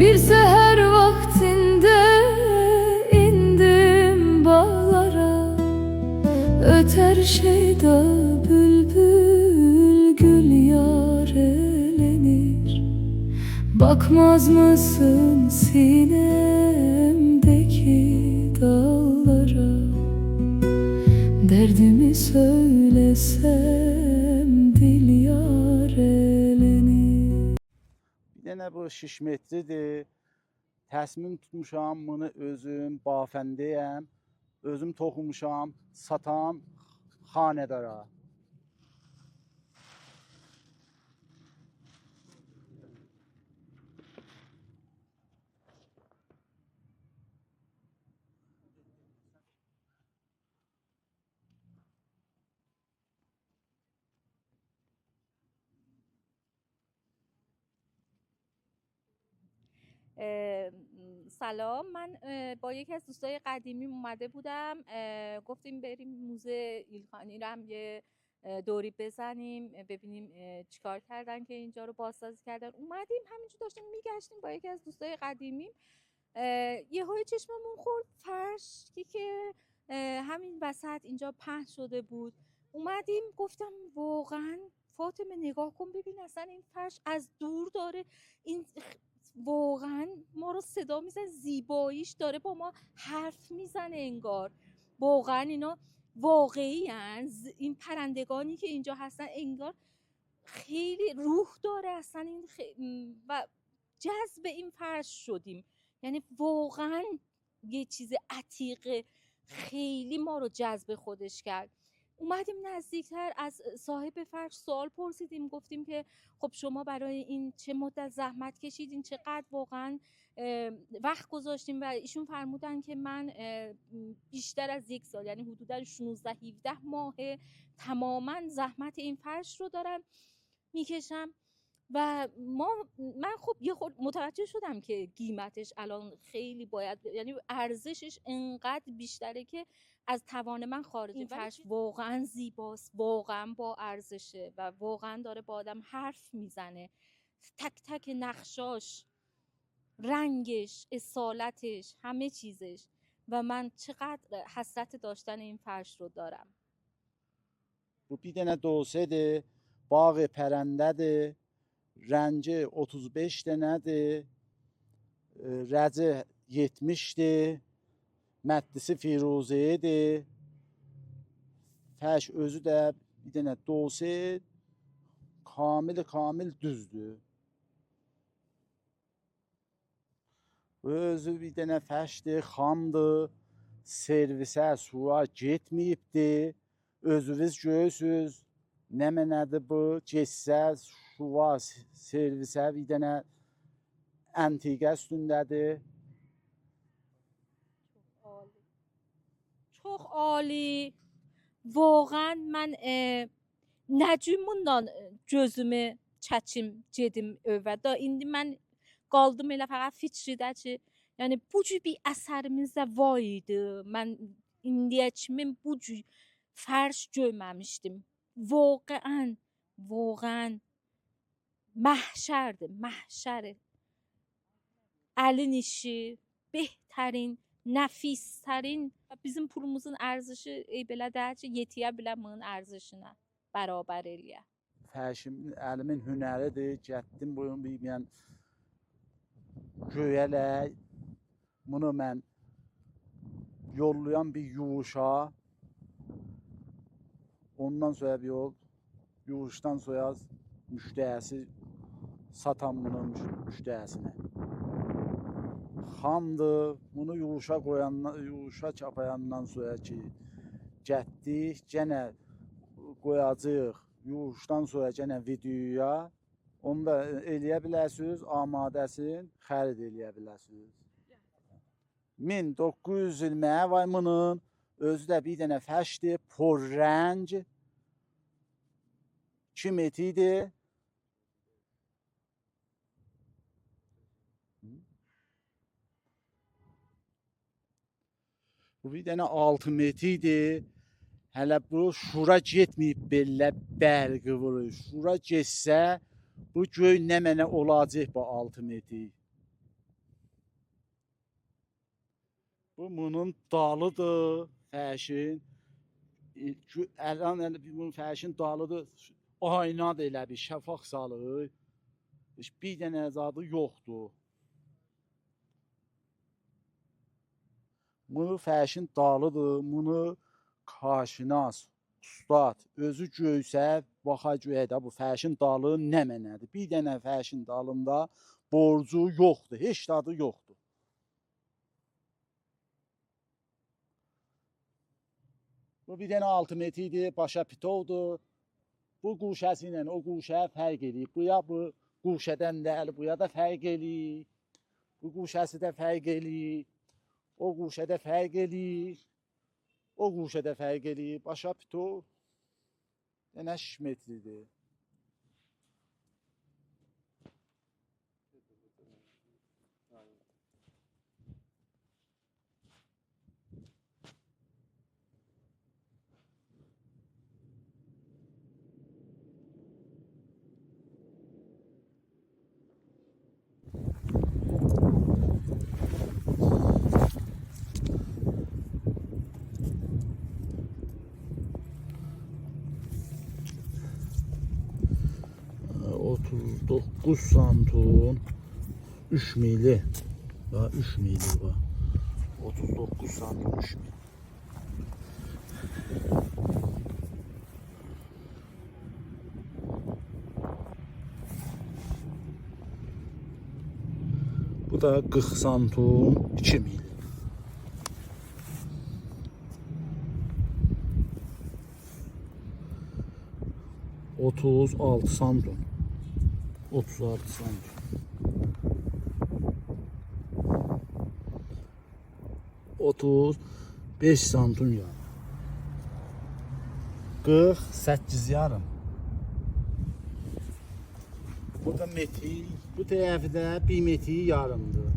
Bir seher vaktinde indim bağlara, öter şeyda bülbül gül yar elenir. Bakmaz mısın sinemdeki dağlara, derdimi söylesem dil yar elenir. Bir dənə bu şiş metridir. Təsmin tutmuşam bunu özüm, bafəndəyəm. Özüm toxumuşam, satan xanədara. سلام، من با یکی از دوستای قدیمی اومده بودم، گفتیم بریم موزه ایلخانی رو هم یه دوری بزنیم، ببینیم چیکار کردن که اینجا رو بازسازی کردن. اومدیم همینجور داشتیم میگشتیم با یکی از دوستای قدیمیم، یهو چشممون خورد فرشی که همین وسط اینجا پهن شده بود. اومدیم گفتم واقعا فاطمه نگاه کن ببین اصلا این فرش از دور داره این واقعا ما رو صدا میزنه، زیباییش داره با ما حرف میزنه انگار. واقعا اینا واقعی هن. این پرندگانی که اینجا هستن انگار خیلی روح داره اصلا این و جذب این فرش شدیم. یعنی واقعا یه چیز عتیقه خیلی ما رو جذب خودش کرد. اومدیم نزدیکتر از صاحب فرش سوال پرسیدیم، گفتیم که خب شما برای این چه مدت زحمت کشیدین، چقدر واقعا وقت گذاشتیم؟ و ایشون فرمودن که من بیشتر از 1 سال یعنی حدودا 16-17 ماه تماما زحمت این فرش رو دارم میکشم. و من خب یه خود متوجه شدم که قیمتش الان خیلی باید، یعنی ارزشش انقدر بیشتره که از توان من خارجه. این فرش واقعا زیباست، واقعا با ارزشه و واقعا داره با آدم حرف میزنه. تک تک نقشاش، رنگش، اصالتش، همه چیزش. و من چقدر حسرت داشتن این فرش رو دارم. Bu bir dənə dosədir, bağ pərəndədir, rəngi 35 dənədir, rəci 70'dir, məddisi firuzidir. Fəş özü də bir dənə dosə kamil düzdür. Özü bir dənə fəşdir, xamdır, servisə sura getməyibdir. Özünüz görürsünüz, nə mənədir bu, getsə şuva servisə bir dənə antiqə üstündədir. Çok Ali. Vaxan mən Nəcmundan gözümü çəkim gedim övə. Da indi mən qaldım elə fəqət fikridə ki, yəni bu cür bir əsərimiz də var idi. Mən indiyə kimi bu cür فرش görməmişdim. واقعا محشرdir, محشر. Əlin işi, behtarin, nəfistərin. Bizim pulumuzun ərزişi belə deyil ki, yetiyə bilər bunun ərزişinə, bərabər eləyə. Fəşimin, əlimin hünəridir. Getdim boyun bilməyən göyələk. Bunu mən yollayan bir yuşa. Ondan sonra bir yol, yuşdan sonra müştərisi satan bunu müştərisinə. Xamdır, bunu yuşa çapayandan sonra ki getdik, yenə qoyacağıq yuşdan sonra yenə videoya. Onu da eləyə bilərsiniz, amadəsini xərid eləyə bilərsiniz. 1900 ilməyə var bunun. Özü də bir dənə fəşdir, porrəng, 2 metridir. Bu bir dənə 6 metridir. Hələ bu şura getməyib belə bərqi vurur. Şura getsə bu göy nə mənə olacaq bu 6 metr. Bu bunun dalıdır, fərşin. Bunun fərşin dalıdır. Ayna da elə bir şəfaq salır. Heç bir dənə zadı yoxdur. Bunu fərşin dalıdır. Bunu kaşinas, ustad özü göysə baxa göyə də bu fərşin dalı nə mənədir. Bir dənə fərşin dalında borcu yoxdur, heç dadı yoxdur. Bu bir dənə 6 metrdir, başa pitovdur. Bu quşəsi ilə o quşəyə fərq eləyir. Bu quşədən də buya da fərq eləyir. Bu quşəsi də fərq eləyir. O quşədə fərq eləyir. O quşədə fərq eləyir. Başa pitov dənə 5 metrdir. Dokuz santum 3 mili. Daha 3 mili var. 39 santum 3 mil. Bu da 40 santum 2 mil. Otuz altı santum. 36 santim. 35 santim yarım. 48 yarım. Bu da metri, bu tərəfi də 1 metri yarımdır.